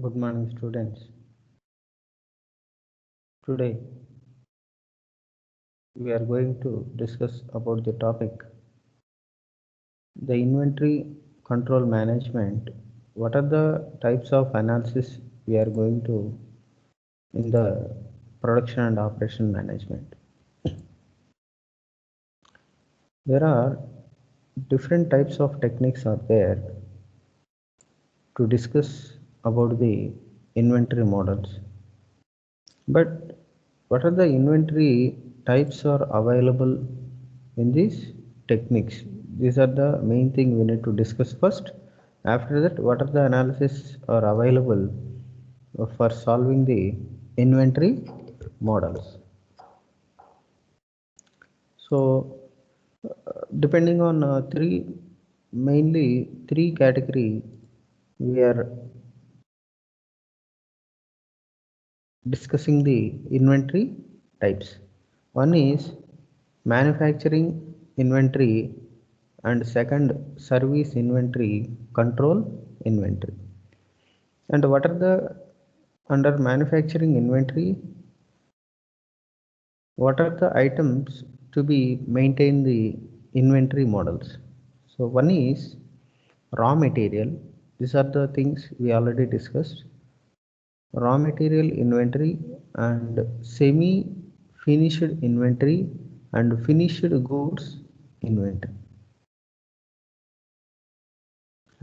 Good morning, students. Today we are going to discuss about the topic the inventory control management. What are the types of analysis we are going to in the production and operation management? There are different types of techniques are there to discuss about the inventory models. But what are the inventory types are available in these techniques? These are the main thing we need to discuss first. After that, what are the analysis are available for solving the inventory models? So, depending on mainly three category, we are discussing the inventory types. One is manufacturing inventory and second service inventory, control inventory. And what are the under manufacturing inventory, what are the items to be maintain the inventory models? So one is raw material. These are the things we already discussed. Raw material inventory and semi finished inventory and finished goods inventory.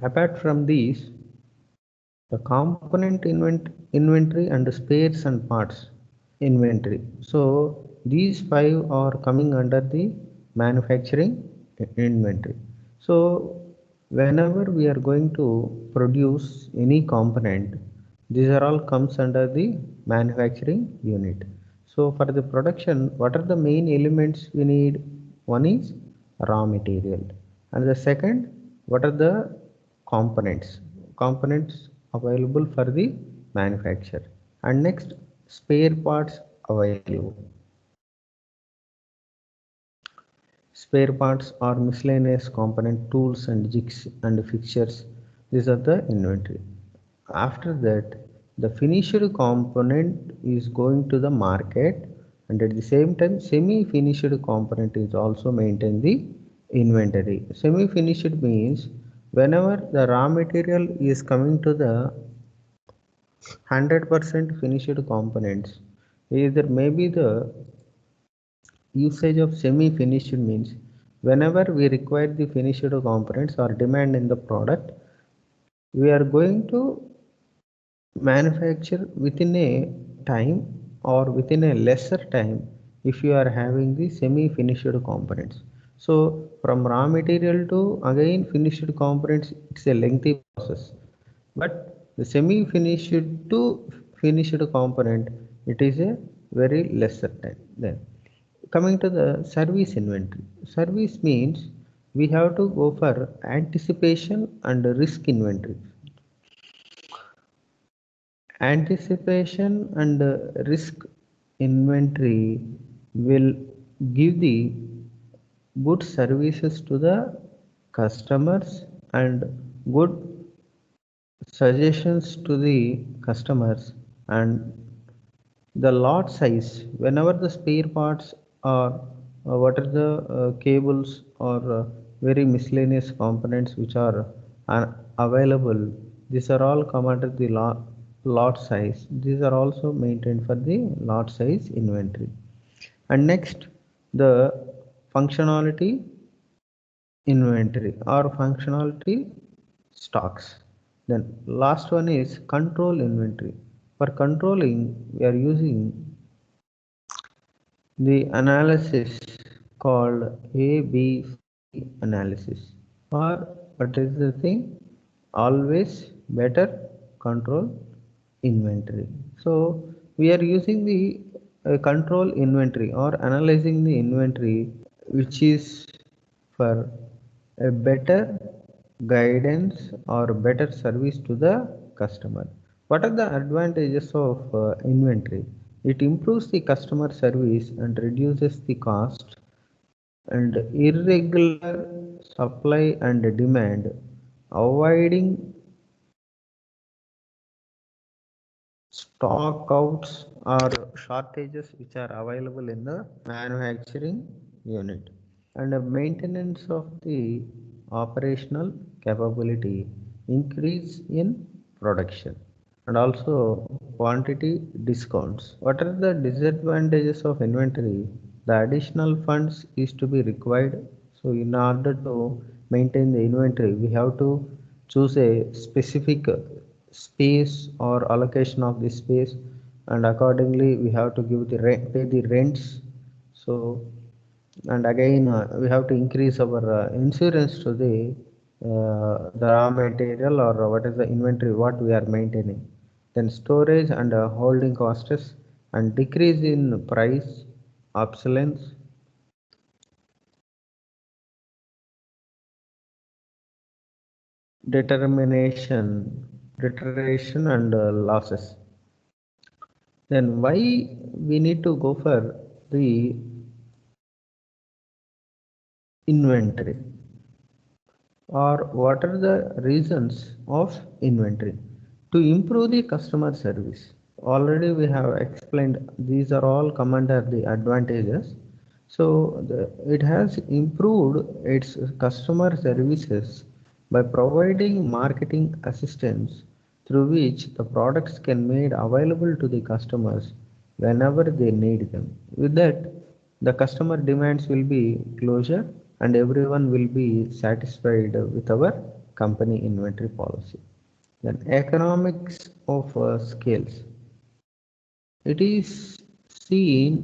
Apart from these, the component inventory and spares and parts inventory. So these five are coming under the manufacturing inventory. So whenever we are going to produce any component, these are all comes under the manufacturing unit. So for the production, what are the main elements we need? One is raw material, and the second, what are the components available for the manufacture, and next spare parts available. Spare parts are miscellaneous component, tools and jigs and fixtures. These are the inventory. After that, the finished component is going to the market, and at the same time semi-finished component is also maintain the inventory. Semi-finished means whenever the raw material is coming to the 100% finished components, either maybe the usage of semi-finished means whenever we require the finished components or demand in the product, we are going to manufacture within a time or within a lesser time if you are having the semi-finished components. So from raw material to again finished components, it's a lengthy process. But the semi-finished to finished component, it is a very lesser time. Then coming to the service inventory. Service means we have to go for anticipation and risk inventory. Anticipation and risk inventory will give the good services to the customers and good suggestions to the customers, and the lot size whenever the spare parts are what are the cables or very miscellaneous components which are available, these are all come under the lot size. These are also maintained for the lot size inventory. And next, the functionality inventory or functionality stocks. Then last one is control inventory. For controlling, we are using the analysis called ABC analysis. Or what is the thing? Always better control inventory. So we are using the control inventory or analyzing the inventory, which is for a better guidance or better service to the customer. What are the advantages of inventory? It improves the customer service and reduces the cost, and irregular supply and demand, avoiding stock outs or shortages which are available in the manufacturing unit, and the maintenance of the operational capability, increase in production, and also quantity discounts. What are the disadvantages of inventory? The additional funds is to be required. So in order to maintain the inventory, we have to choose a specific space or allocation of the space, and accordingly we have to give the rent, pay the rents. So, and again we have to increase our insurance to the raw material or what is the inventory what we are maintaining. Then storage and holding costs, and decrease in price, obsolescence, deterioration and losses. Then why we need to go for the inventory, or what are the reasons of inventory? To improve the customer service. Already we have explained these are all come under the advantages. So it has improved its customer services by providing marketing assistance through which the products can made available to the customers whenever they need them. With that, the customer demands will be closure, and everyone will be satisfied with our company inventory policy. Then economics of scales. It is seen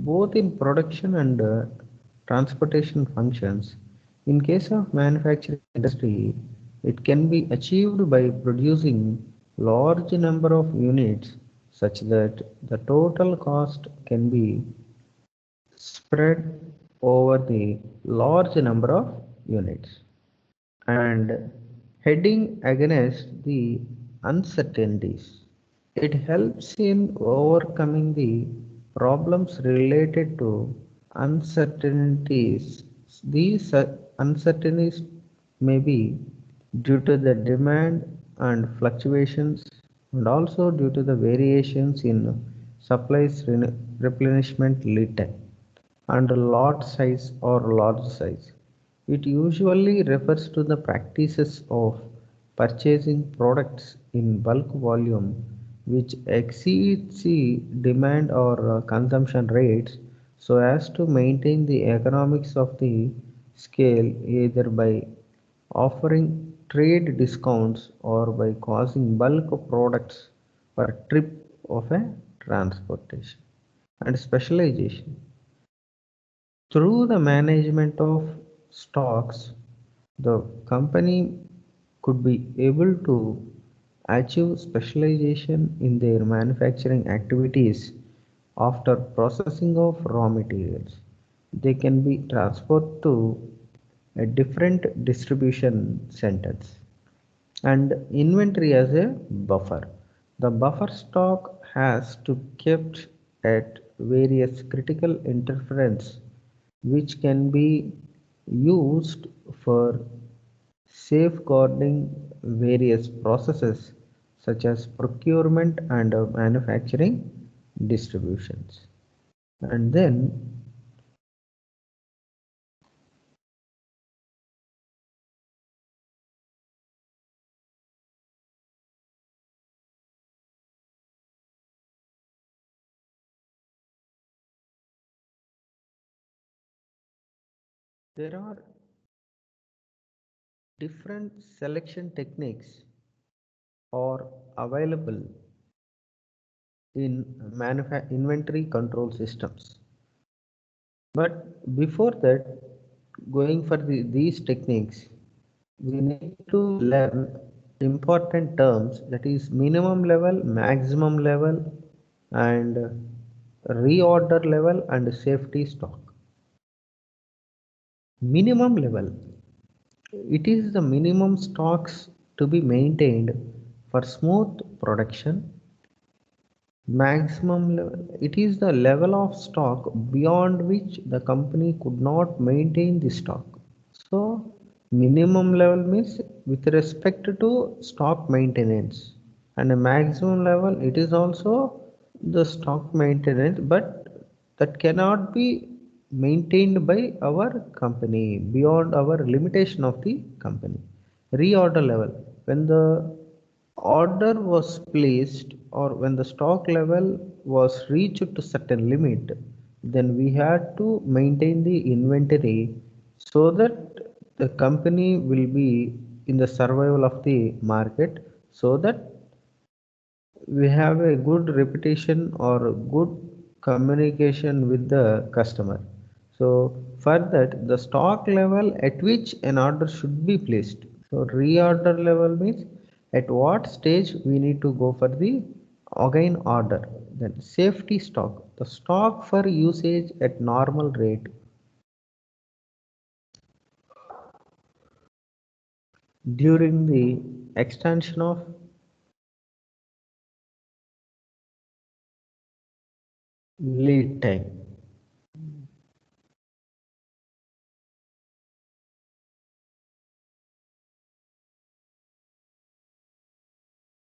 both in production and transportation functions. In case of manufacturing industry, it can be achieved by producing large number of units such that the total cost can be spread over the large number of units, and heading against the uncertainties. It helps in overcoming the problems related to uncertainties. These uncertainties may be due to the demand and fluctuations, and also due to the variations in supplies replenishment lead time and lot size or large size. It usually refers to the practices of purchasing products in bulk volume which exceeds the demand or consumption rates, so as to maintain the economics of the scale, either by offering trade discounts or by causing bulk products per trip of a transportation. And specialization. Through the management of stocks, the company could be able to achieve specialization in their manufacturing activities. After processing of raw materials, they can be transferred to a different distribution centers. And inventory as a buffer. The buffer stock has to kept at various critical interference which can be used for safeguarding various processes such as procurement and manufacturing distributions. And then there are different selection techniques are available in inventory control systems. But before that, going for these techniques, we need to learn important terms, that is minimum level, maximum level, and reorder level and safety stock. Minimum level, it is the minimum stocks to be maintained for smooth production. Maximum level, it is the level of stock beyond which the company could not maintain the stock. So minimum level means with respect to stock maintenance. and a maximum level, it is also the stock maintenance, but that cannot be maintained by our company beyond our limitation of the company. Reorder level, when the order was placed or when the stock level was reached to certain limit, then we had to maintain the inventory so that the company will be in the survival of the market, so that we have a good reputation or good communication with the customer. So for that, the stock level at which an order should be placed. So reorder level means at what stage we need to go for the again order. Then safety stock, the stock for usage at normal rate during the extension of lead time.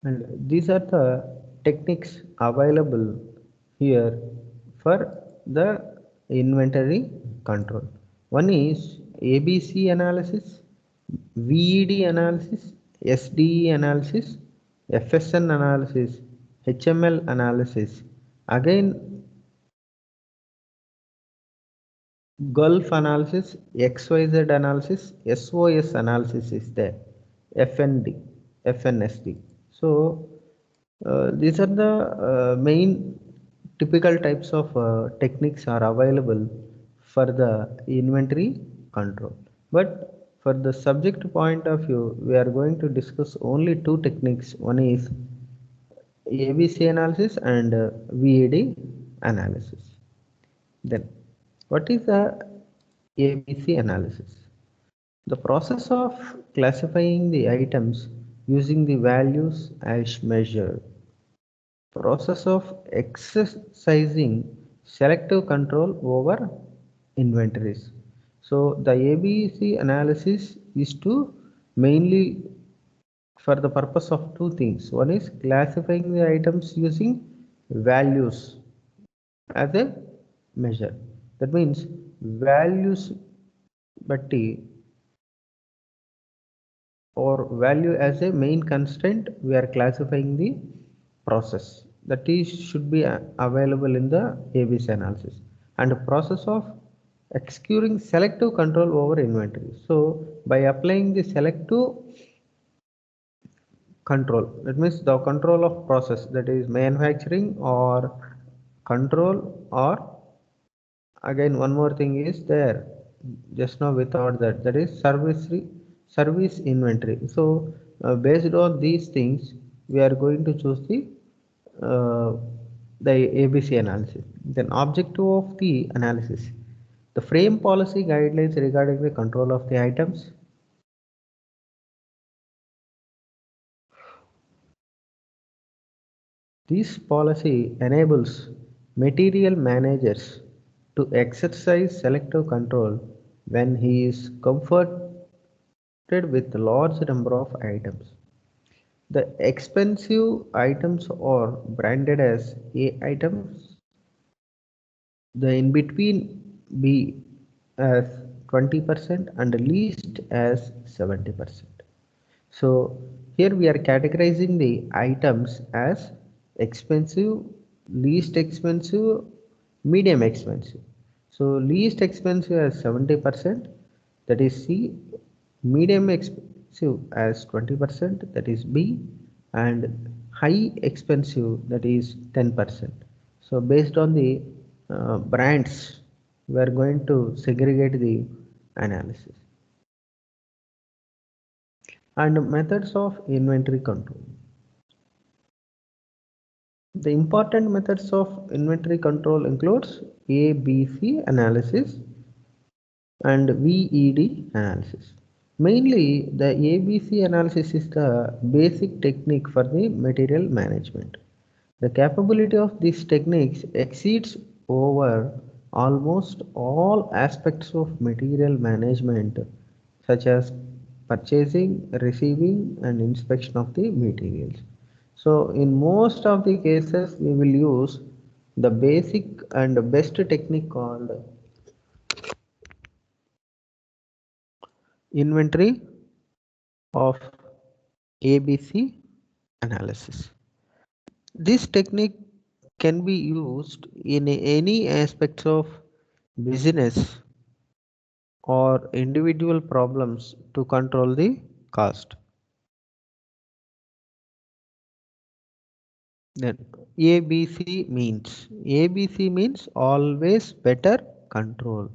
And these are the techniques available here for the inventory control. One is ABC analysis, VED analysis, SDE analysis, FSN analysis, HML analysis. Again, Gulf analysis, XYZ analysis, SOS analysis is there, FND, FNSD. So these are the main typical types of techniques are available for the inventory control. But for the subject point of view, we are going to discuss only two techniques. One is ABC analysis and VED analysis. Then, what is the ABC analysis? The process of classifying the items using the values as measured. Process of exercising selective control over inventories. So the ABC analysis is to mainly for the purpose of two things. One is classifying the items using values as a measure. That means values batti or value as a main constraint, we are classifying the process that is should be available in the ABC analysis, and the process of executing selective control over inventory. So by applying the selective control, that means the control of process, that is manufacturing or control, or again one more thing is there just now without that, that is service inventory. So based on these things, we are going to choose uh, the ABC analysis. Then objective of the analysis, the frame policy guidelines regarding the control of the items. This policy enables material managers to exercise selective control when he is confronted with a large number of items. The expensive items are branded as A items, the in between B as 20% and least as 70%. So here we are categorizing the items as expensive, least expensive, medium expensive. So least expensive as 70%, that is C, medium expensive as 20%, that is B, and high expensive, that is 10%. So based on the brands, we are going to segregate the analysis. And methods of inventory control. The important methods of inventory control includes ABC analysis and VED analysis. Mainly, the ABC analysis is the basic technique for the material management. The capability of these techniques exceeds over almost all aspects of material management, such as purchasing, receiving, and inspection of the materials. So in most of the cases we will use the basic and best technique called inventory of ABC analysis. This technique can be used in any aspects of business or individual problems to control the cost. Then ABC means always better control.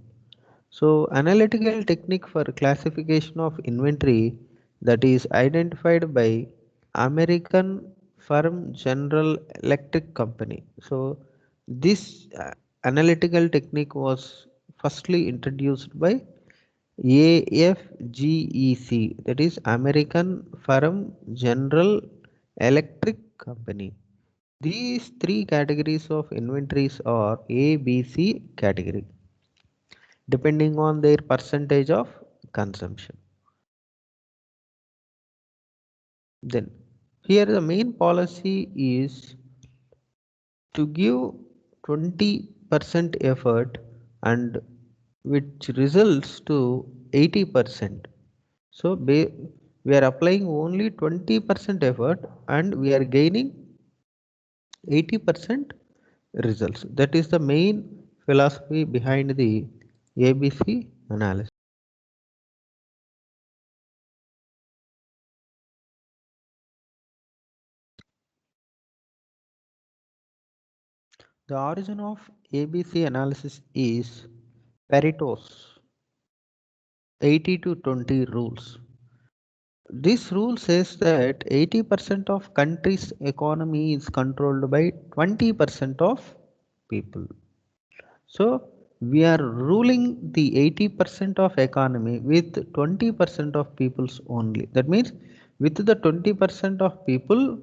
So analytical technique for classification of inventory that is identified by American firm General Electric Company. So this analytical technique was firstly introduced by AFGEC, that is American Firm General Electric Company. These three categories of inventories are A, B, C category depending on their percentage of consumption. Then here the main policy is to give 20% effort and which results to 80%. So we are applying only 20% effort and we are gaining 80% results. That is the main philosophy behind the ABC analysis. The origin of ABC analysis is Pareto's 80 to 20 rules. This rule says that 80% of country's economy is controlled by 20% of people. So we are ruling the 80% of economy with 20% of peoples only. That means with the 20% of people,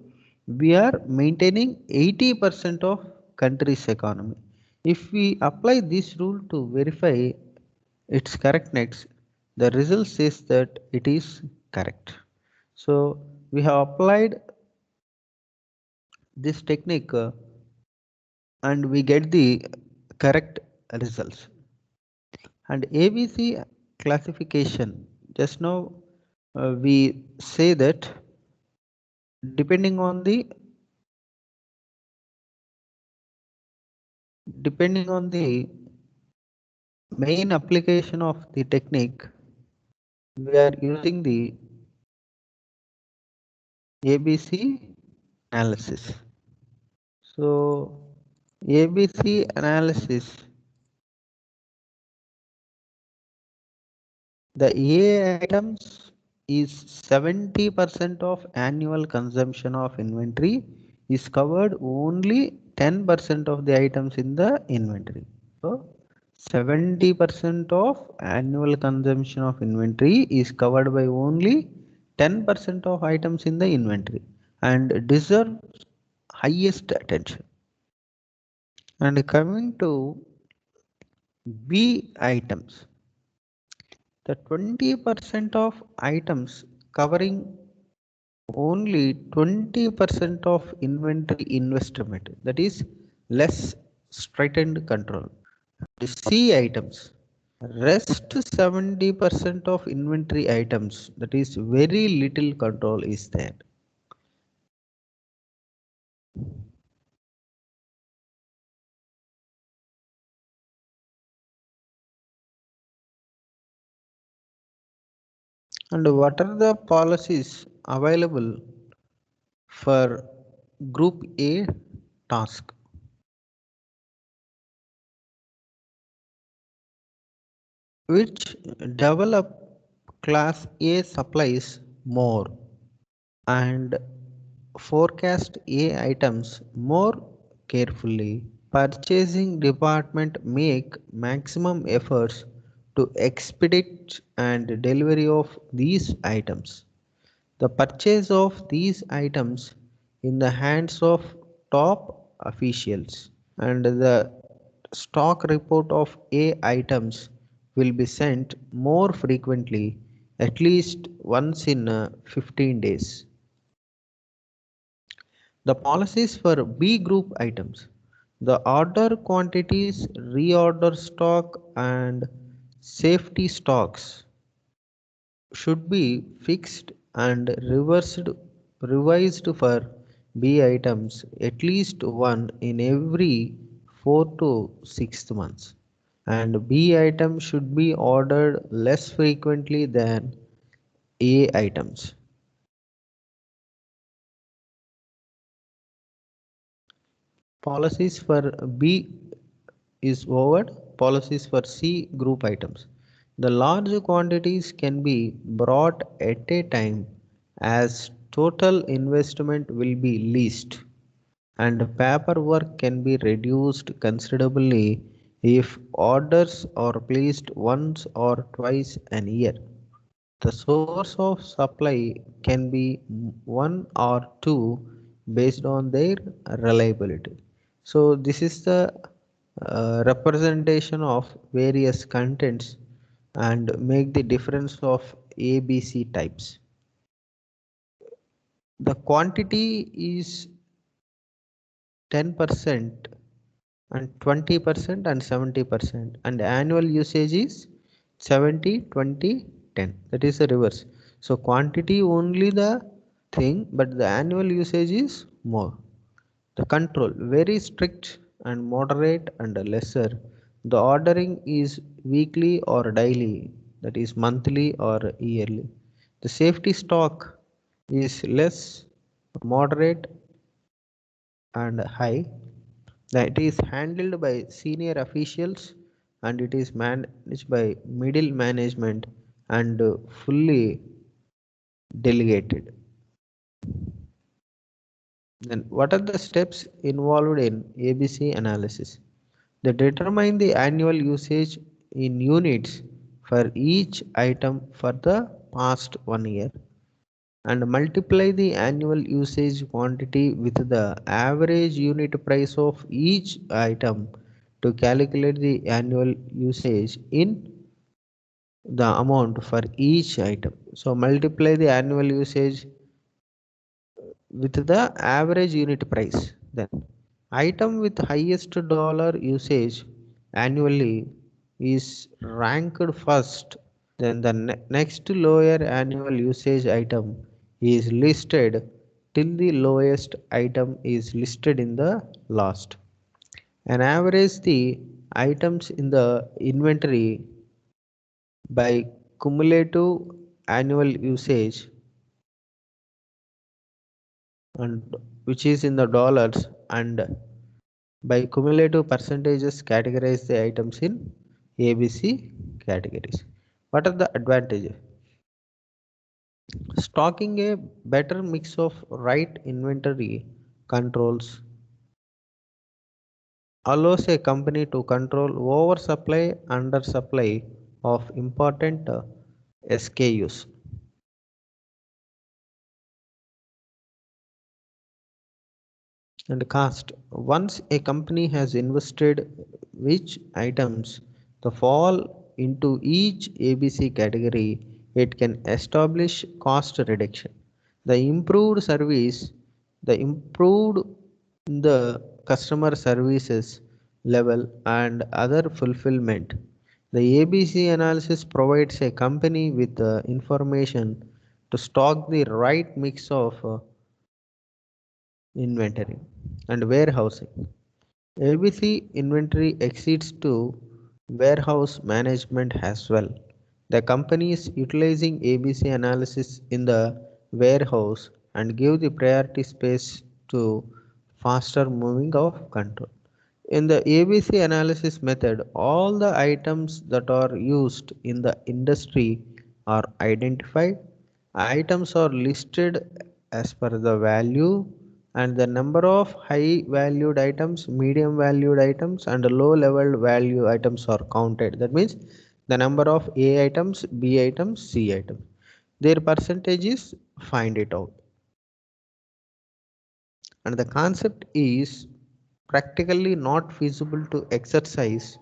we are maintaining 80% of country's economy. If we apply this rule to verify its correctness, the result says that it is correct. So we have applied this technique and we get the correct results. And ABC classification, just now we say that depending on the depending on the main application of the technique, we are using the ABC analysis. So ABC analysis, the A items is 70% of annual consumption of inventory is covered only 10% of the items in the inventory. So 70% of annual consumption of inventory is covered by only 10% of items in the inventory and deserves highest attention. And coming to B items, the 20% of items covering only 20% of inventory investment, that is less straightened control. The C items, rest 70% of inventory items, that is very little control is there. And what are the policies available for group A task? Which develop class A supplies more and forecast A items more carefully. Purchasing department make maximum efforts to expedite and delivery of these items. The purchase of these items in the hands of top officials and the stock report of A items will be sent more frequently, at least once in 15 days. The policies for B group items. The order quantities, reorder stock, and safety stocks should be fixed and revised for B items at least one in every 4 to 6 months. And B items should be ordered less frequently than A items. Policies for B is over. Policies for C group items. The large quantities can be brought at a time as total investment will be least and paperwork can be reduced considerably if orders are placed once or twice an year. The source of supply can be one or two based on their reliability. So this is the representation of various contents and make the difference of ABC types. The quantity is 10% and 20% and 70% and annual usage is 70 20 10. That is the reverse. So quantity only the thing but the annual usage is more. The control very strict and moderate and lesser. The ordering is weekly or daily, that is monthly or yearly. The safety stock is less, moderate and high. That is handled by senior officials and it is managed by middle management and fully delegated. Then what are the steps involved in ABC analysis? They determine the annual usage in units for each item for the past 1 year and multiply the annual usage quantity with the average unit price of each item to calculate the annual usage in the amount for each item. So multiply the annual usage with the average unit price. Then item with highest dollar usage annually is ranked first. Then the next lower annual usage item is listed till the lowest item is listed in the last. And average the items in the inventory by cumulative annual usage and which is in the dollars and by cumulative percentages categorize the items in ABC categories. What are the advantages? Stocking a better mix of right inventory controls allows a company to control oversupply undersupply of important SKUs. And cost. Once a company has invested which items the fall into each ABC category, it can establish cost reduction. The improved service, the improved the customer services level and other fulfillment. The ABC analysis provides a company with the information to stock the right mix of inventory and warehousing. ABC inventory exceeds to warehouse management as well. The company is utilizing ABC analysis in the warehouse and give the priority space to faster moving of control. In the ABC analysis method, all the items that are used in the industry are identified. Items are listed as per the value and the number of high valued items, medium valued items and low level value items are counted. That means the number of A items, B items, C items. Their percentage is find it out. And the concept is practically not feasible to exercise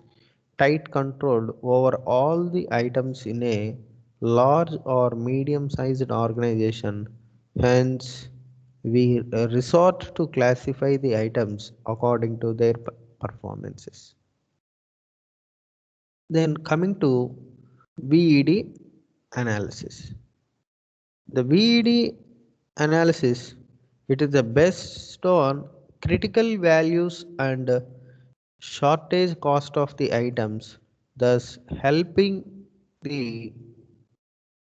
tight control over all the items in a large or medium sized organization. Hence, We resort to classify the items according to their performances. Then coming to VED analysis. The VED analysis, it is the best on critical values and shortage cost of the items, thus helping the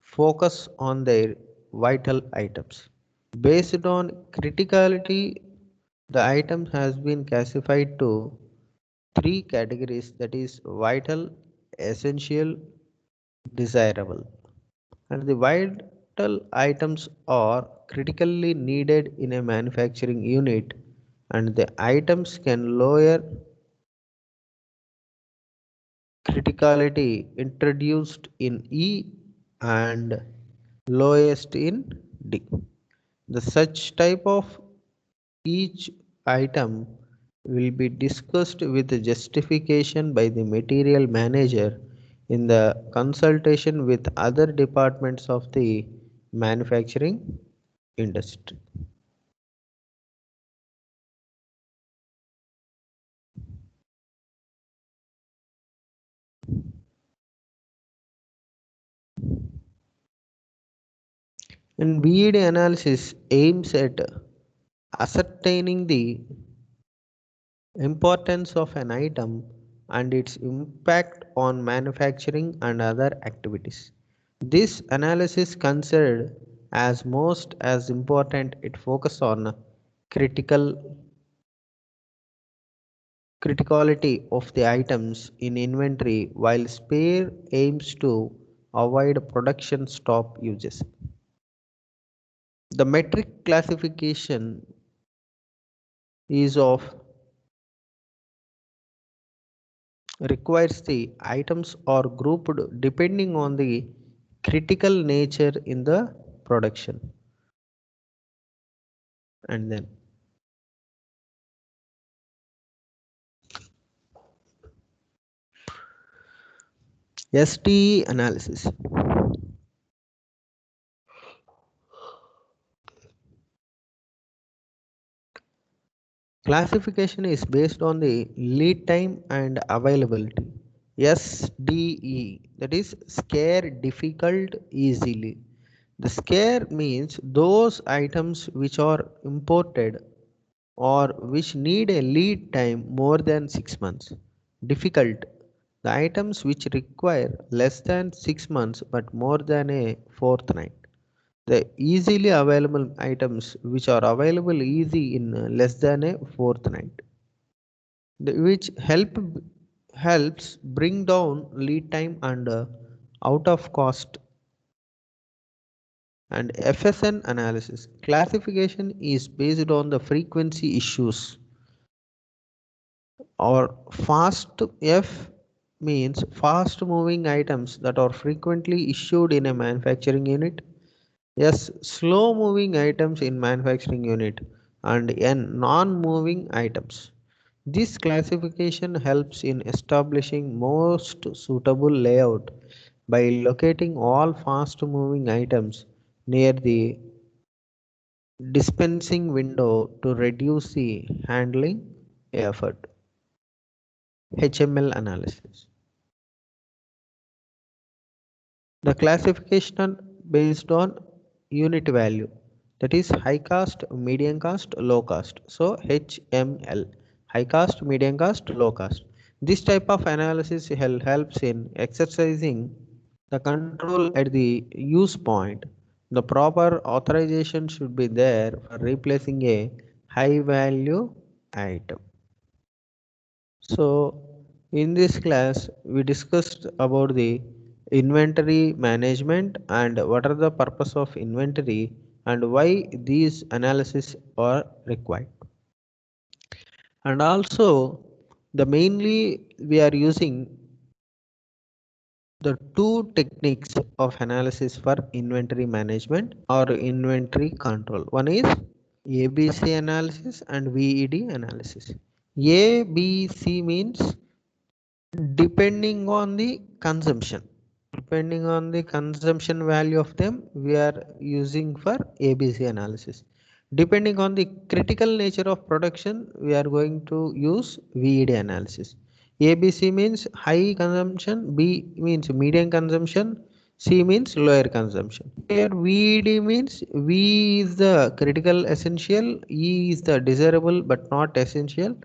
focus on their vital items. Based on criticality, the item has been classified to three categories, that is vital, essential, desirable. And the vital items are critically needed in a manufacturing unit, and the items can lower criticality introduced in E and lowest in D. The such type of each item will be discussed with justification by the material manager in the consultation with other departments of the manufacturing industry. And VED analysis aims at ascertaining the importance of an item and its impact on manufacturing and other activities. This analysis considered as most as important. It focuses on criticality of the items in inventory, while spare aims to avoid production stop uses. The metric classification is of requires the items are grouped depending on the critical nature in the production. And then STE analysis. Classification is based on the lead time and availability. SDE, that is scare, difficult, easily. The scare means those items which are imported or which need a lead time more than 6 months. Difficult, the items which require less than 6 months but more than a fortnight. The easily available items which are available easy in less than a fortnight, which helps bring down lead time and out of cost. And FSN analysis. Classification is based on the frequency issues, or fast F means fast moving items that are frequently issued in a manufacturing unit. Yes, slow moving items in manufacturing unit, and N non moving items. This classification helps in establishing most suitable layout by locating all fast moving items near the dispensing window to reduce the handling effort. HML analysis. The classification based on unit value, that is high cost, medium cost, low cost. So HML, high cost, medium cost, low cost. This type of analysis helps in exercising the control at the use point. The proper authorization should be there for replacing a high value item. So in this class we discussed about the inventory management and what are the purpose of inventory and why these analysis are required. And also the mainly we are using the two techniques of analysis for inventory management or inventory control. One is ABC analysis and VED analysis. ABC means depending on the consumption value of them, we are using for ABC analysis. Depending on the critical nature of production, we are going to use VED analysis. ABC means high consumption, B means medium consumption, C means lower consumption. Here VED means V is the critical essential, E is the desirable but not essential,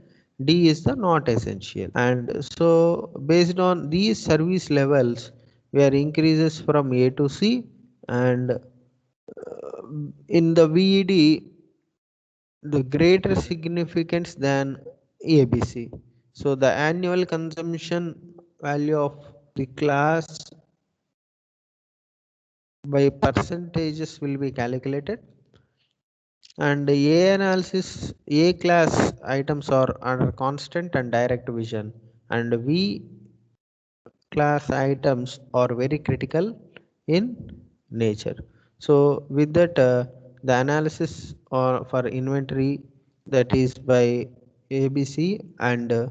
D is the not essential. And so based on these service levels, we are increases from A to C, and in the VED the greater significance than ABC. So the annual consumption value of the class by percentages will be calculated, and A analysis, A class items are under constant and direct vision, and V class items are very critical in nature. So with that, the analysis or for inventory, that is by ABC and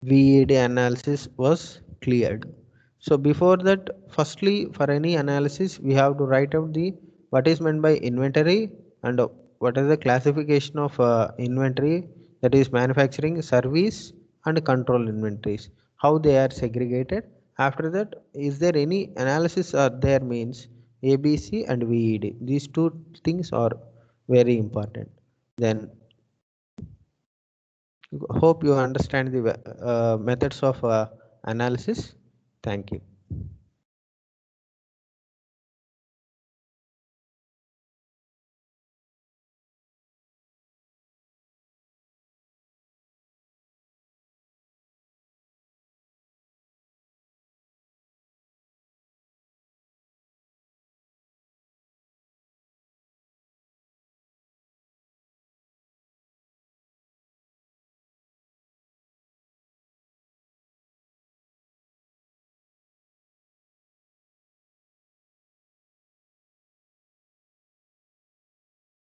VED analysis was cleared. So before that, firstly for any analysis we have to write out the what is meant by inventory, and what is the classification of inventory, that is manufacturing, service and control inventories, how they are segregated. After that, is there any analysis are there means ABC and VED, these two things are very important. Then hope you understand the methods of analysis. Thank you.